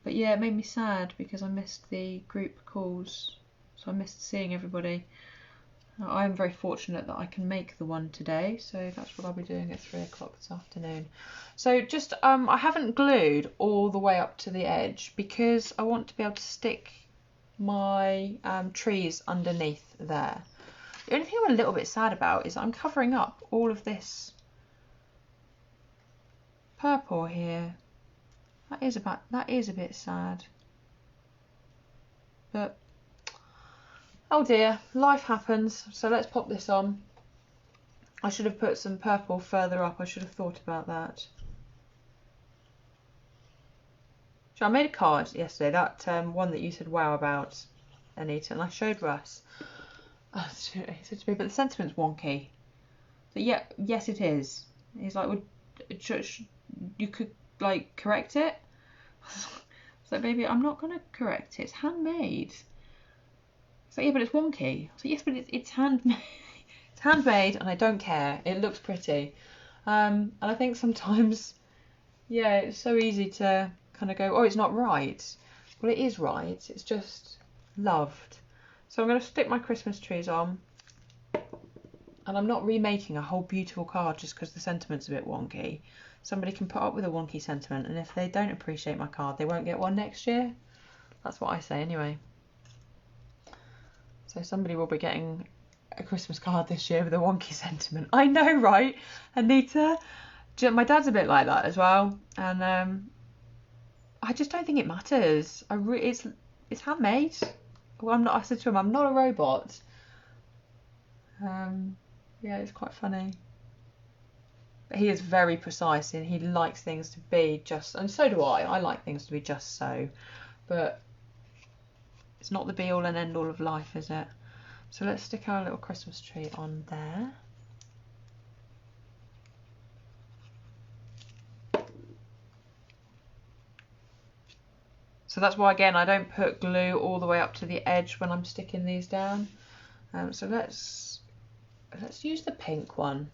But yeah, it made me sad because I missed the group calls, so I missed seeing everybody. I'm very fortunate that I can make the one today, so that's what I'll be doing at 3 o'clock this afternoon. So just, I haven't glued all the way up to the edge because I want to be able to stick my trees underneath there. The only thing I'm a little bit sad about is I'm covering up all of this purple here. That is a bit sad, but oh dear, life happens. So let's pop this on. I should have put some purple further up. I should have thought about that. So I made a card yesterday, that one that you said wow about, Anita, and I showed Russ. Oh, he said to me, but the sentiment's wonky. So yeah, yes it is. He's like, well, you could like correct it. So baby, I'm not gonna correct it. It's handmade. So yeah, but it's wonky. So yes, but it's handmade. It's handmade, and I don't care. It looks pretty. And I think sometimes, yeah, it's so easy to kind of go, oh, it's not right. Well, it is right. It's just loved. So I'm going to stick my Christmas trees on, and I'm not remaking a whole beautiful card just because the sentiment's a bit wonky. Somebody can put up with a wonky sentiment, and if they don't appreciate my card, they won't get one next year. That's what I say anyway. So somebody will be getting a Christmas card this year with a wonky sentiment. I know, right, Anita? My dad's a bit like that as well, and I just don't think it matters. It's handmade. Well, I said to him, I'm not a robot. Yeah, it's quite funny. But he is very precise, and he likes things to be just, and so do I. I like things to be just so, but it's not the be all and end all of life, is it? So let's stick our little Christmas tree on there. So that's why, again, I don't put glue all the way up to the edge when I'm sticking these down. So let's use the pink one.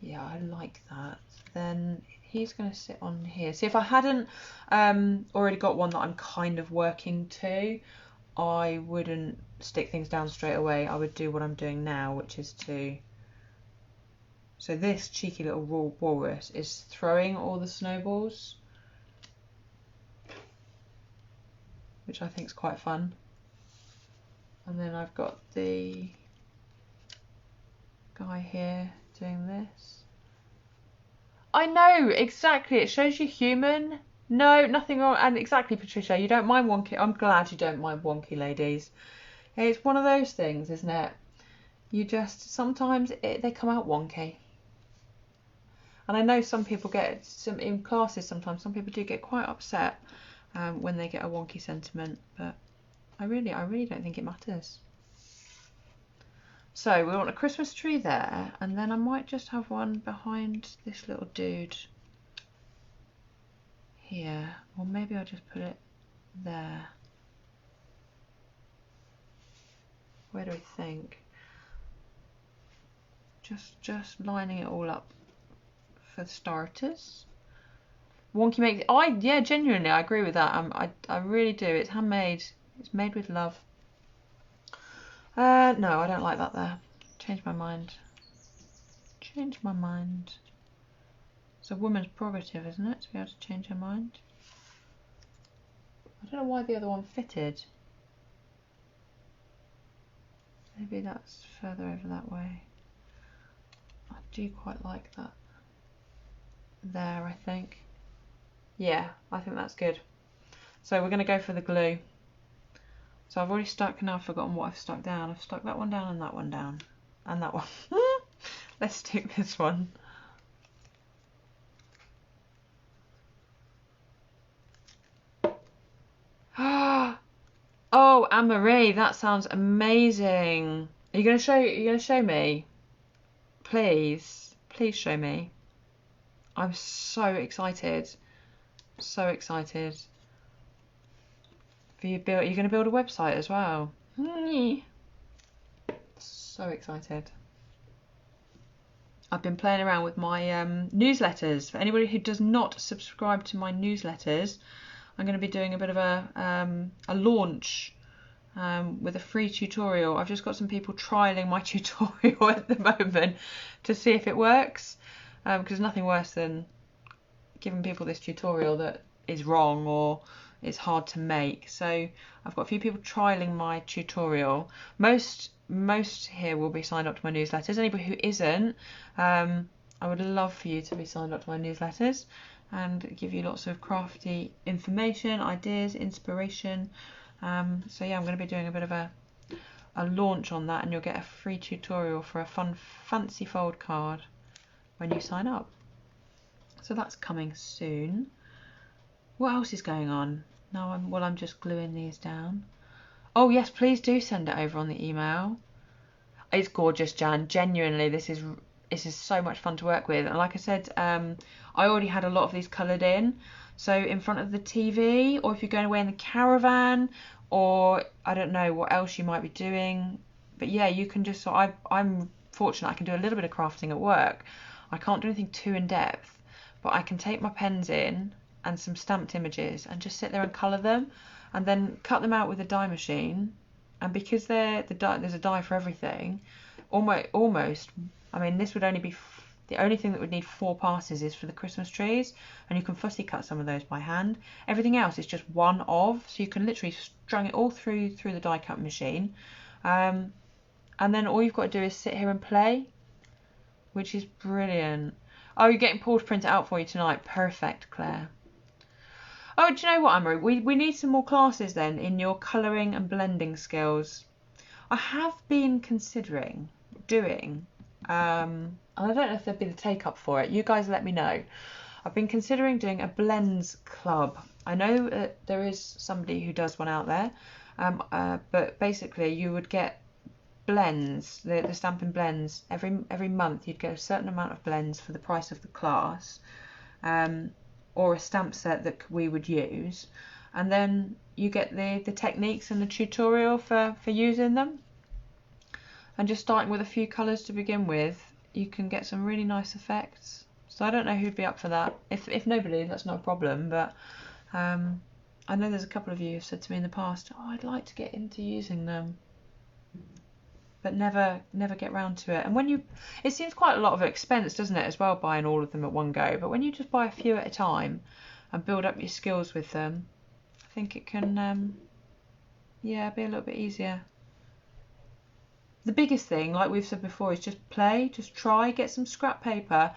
Yeah, I like that. Then he's going to sit on here. See, if I hadn't already got one that I'm kind of working to, I wouldn't stick things down straight away. I would do what I'm doing now, which is to... So this cheeky little walrus is throwing all the snowballs, which I think is quite fun. And then I've got the guy here doing this. I know, exactly. It shows you human. No, nothing wrong. And exactly, Patricia, you don't mind wonky. I'm glad you don't mind wonky, ladies. It's one of those things, isn't it? You just, sometimes they come out wonky. And I know some people get, in classes sometimes, some people do get quite upset when they get a wonky sentiment. But I really don't think it matters. So we want a Christmas tree there, and then I might just have one behind this little dude here, or maybe I'll just put it there. Where do we think? Just lining it all up for starters. Wonky makes it, yeah, genuinely I agree with that. I really do. It's handmade. It's made with love. No, I don't like that there. Change my mind. Change my mind. It's a woman's prerogative, isn't it, to be able to change her mind? I don't know why the other one fitted. Maybe that's further over that way. I do quite like that. There, I think. Yeah, I think that's good. So we're going to go for the glue. So I've already stuck, now I've forgotten what I've stuck down. I've stuck that one down and that one down. And that one. Let's stick this one. Oh, Anne-Marie, that sounds amazing. Are you going to show me? Please show me. I'm so excited. So excited. For you build, you're going to build a website as well. So excited. I've been playing around with my newsletters. For anybody who does not subscribe to my newsletters, I'm going to be doing a bit of a launch with a free tutorial. I've just got some people trialing my tutorial at the moment to see if it works, because there's nothing worse than giving people this tutorial that is wrong or it's hard to make. So I've got a few people trialing my tutorial. Most here will be signed up to my newsletters. Anybody who isn't, I would love for you to be signed up to my newsletters and give you lots of crafty information, ideas, inspiration. So yeah, I'm going to be doing a bit of a launch on that, and you'll get a free tutorial for a fun fancy fold card when you sign up. So that's coming soon. What else is going on? Now I'm just gluing these down. Oh yes, please do send it over on the email. It's gorgeous, Jan. Genuinely, this is so much fun to work with. And like I said, I already had a lot of these coloured in. So in front of the TV, or if you're going away in the caravan, or I don't know what else you might be doing. But yeah, you can just, so I'm fortunate I can do a little bit of crafting at work. I can't do anything too in depth, but I can take my pens in and some stamped images and just sit there and colour them, and then cut them out with a die machine. And because there's a die for everything, almost, I mean, this would only be, the only thing that would need 4 passes is for the Christmas trees, and you can fussy cut some of those by hand. Everything else is just one of, so you can literally strung it all through the die cut machine, and then all you've got to do is sit here and play, which is brilliant. Oh, you're getting Paul to print it out for you tonight. Perfect, Claire. Oh, do you know what, Anne-Marie? We need some more classes then in your colouring and blending skills. I have been considering doing, and I don't know if there'd be the take-up for it. You guys let me know. I've been considering doing a blends club. I know that there is somebody who does one out there, but basically you would get blends, the stamping blends, every month you'd get a certain amount of blends for the price of the class, or a stamp set that we would use, and then you get the techniques and the tutorial for using them. And just starting with a few colours to begin with, you can get some really nice effects. So I don't know who'd be up for that. If nobody, that's not a problem, but I know there's a couple of you who've said to me in the past, oh, I'd like to get into using them, but never get round to it. And it seems quite a lot of expense, doesn't it, as well, buying all of them at one go. But when you just buy a few at a time and build up your skills with them, I think it can, yeah, be a little bit easier. The biggest thing, like we've said before, is just play, just try, get some scrap paper.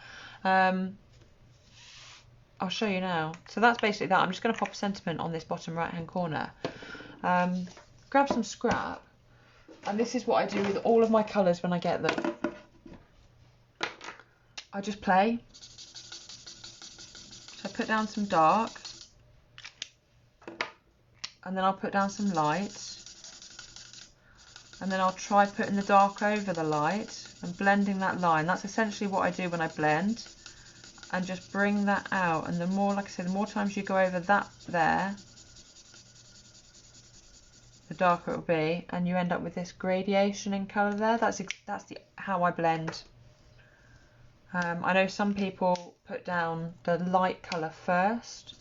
I'll show you now. So that's basically that. I'm just going to pop a sentiment on this bottom right hand corner. Grab some scrap, and this is what I do with all of my colours when I get them. I just play. So I put down some dark, and then I'll put down some light, and then I'll try putting the dark over the light and blending that line. That's essentially what I do when I blend, and just bring that out. And the more, like I said, the more times you go over that there, the darker it will be, and you end up with this gradation in colour there. That's how I blend. I know some people put down the light colour first,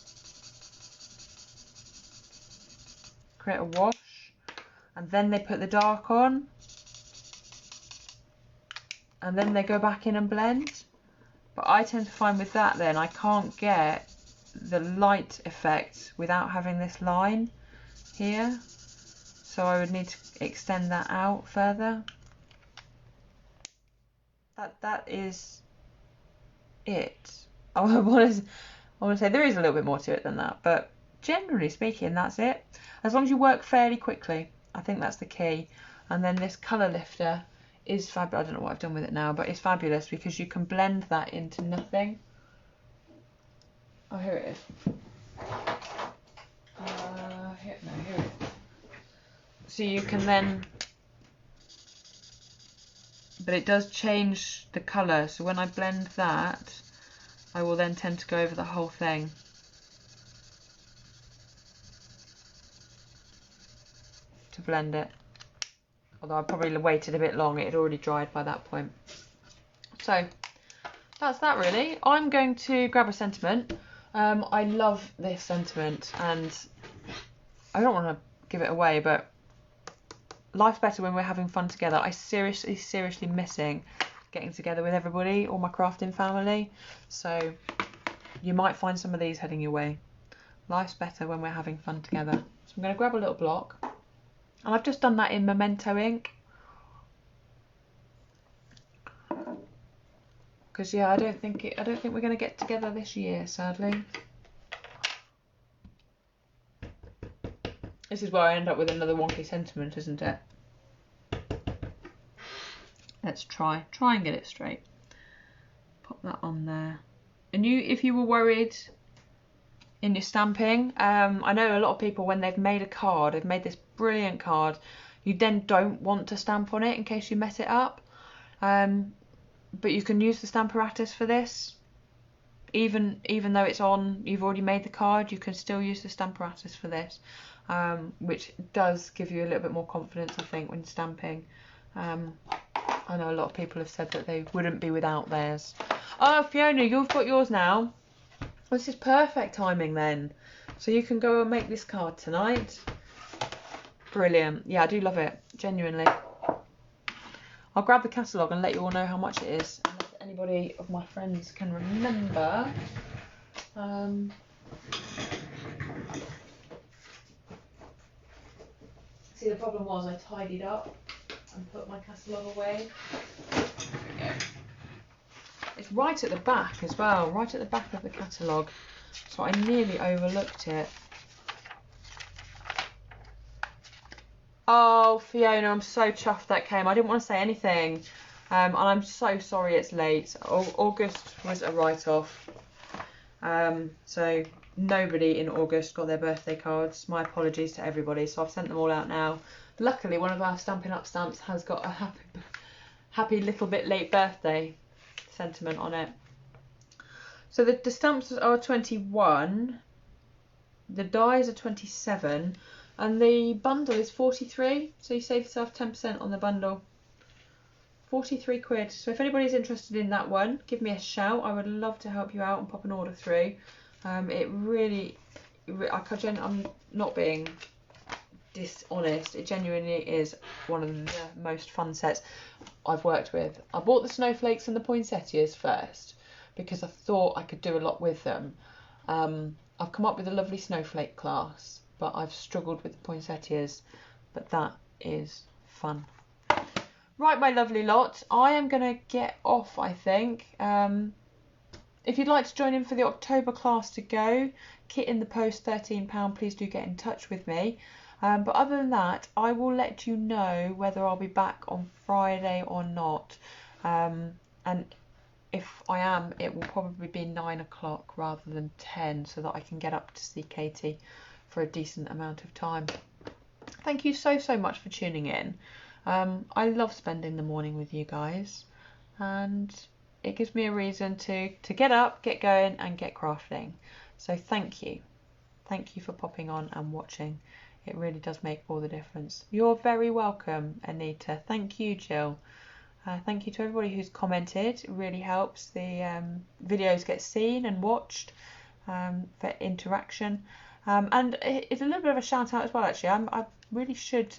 create a wash, and then they put the dark on, and then they go back in and blend. But I tend to find with that then I can't get the light effect without having this line here, so I would need to extend that out further. That is it. I want to say there is a little bit more to it than that, but generally speaking that's it. As long as you work fairly quickly, I think that's the key. And then this colour lifter is fabulous. I don't know what I've done with it now, but it's fabulous because you can blend that into nothing. Oh, here it is. Here it is. So you can then, but it does change the colour. So when I blend that, I will then tend to go over the whole thing. To blend it. Although I probably waited a bit long, it had already dried by that point. So that's that really. I'm going to grab a sentiment. I love this sentiment, and I don't want to give it away, but life's better when we're having fun together. I seriously missing getting together with everybody, all my crafting family. So you might find some of these heading your way. Life's better when we're having fun together. So I'm going to grab a little block. And I've just done that in Memento ink. Because yeah, I don't think we're going to get together this year, sadly. This is where I end up with another wonky sentiment, isn't it? Let's try and get it straight. Pop that on there. And if you were worried in your stamping, I know a lot of people, when they've made a card, they've made this brilliant card, you then don't want to stamp on it in case you mess it up. But you can use the Stamparatus for this. Even though it's on, you've already made the card, you can still use the Stamparatus for this, which does give you a little bit more confidence, I think, when stamping. I know a lot of people have said that they wouldn't be without theirs. Oh, Fiona, you've got yours now. This is perfect timing then. So you can go and make this card tonight. Brilliant. Yeah, I do love it, genuinely. I'll grab the catalogue and let you all know how much it is, unless anybody of my friends can remember. See, the problem was I tidied up and put my catalogue away. There we go. It's right at the back as well, right at the back of the catalogue, so I nearly overlooked it. Oh, Fiona, I'm so chuffed that came. I didn't want to say anything, and I'm so sorry it's late. August was a write-off, so nobody in August got their birthday cards. My apologies to everybody, so I've sent them all out now. Luckily, one of our Stampin' Up stamps has got a happy little bit late birthday sentiment on it. So the stamps are 21, the dies are 27, and the bundle is 43, so you save yourself 10% on the bundle. 43 quid. So if anybody's interested in that one, give me a shout. I would love to help you out and pop an order through. I'm not being dishonest, it genuinely is one of the most fun sets I've worked with. I bought the snowflakes and the poinsettias first because I thought I could do a lot with them. I've come up with a lovely snowflake class, but I've struggled with the poinsettias, but that is fun. Right, my lovely lot, I am going to get off, I think. If you'd like to join in for the October class to go, kit in the post, £13, please do get in touch with me. But other than that, I will let you know whether I'll be back on Friday or not. And if I am, it will probably be 9 o'clock rather than 10, so that I can get up to see Katie for a decent amount of time. Thank you so much for tuning in. I love spending the morning with you guys, and it gives me a reason to get up, get going and get crafting. So thank you for popping on and watching. It really does make all the difference. You're very welcome, Anita. Thank you, Jill. Thank you to everybody who's commented. It really helps. The videos get seen and watched for interaction. And it's a little bit of a shout out as well, actually. I really should,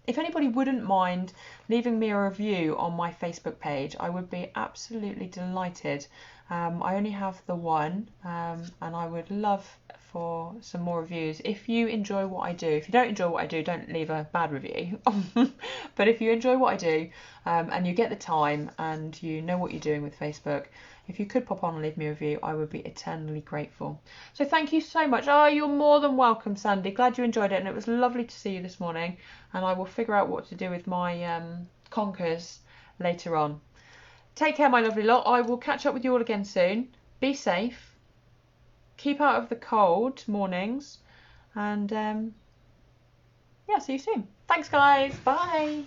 if anybody wouldn't mind leaving me a review on my Facebook page, I would be absolutely delighted. I only have the one, and I would love for some more reviews. If you enjoy what I do, if you don't enjoy what I do, don't leave a bad review. But if you enjoy what I do, and you get the time and you know what you're doing with Facebook, if you could pop on and leave me a review, I would be eternally grateful. So thank you so much. Oh, you're more than welcome, Sandy. Glad you enjoyed it, and it was lovely to see you this morning. And I will figure out what to do with my conkers later on. Take care, my lovely lot. I will catch up with you all again soon. Be safe. Keep out of the cold mornings. And yeah, see you soon. Thanks, guys. Bye.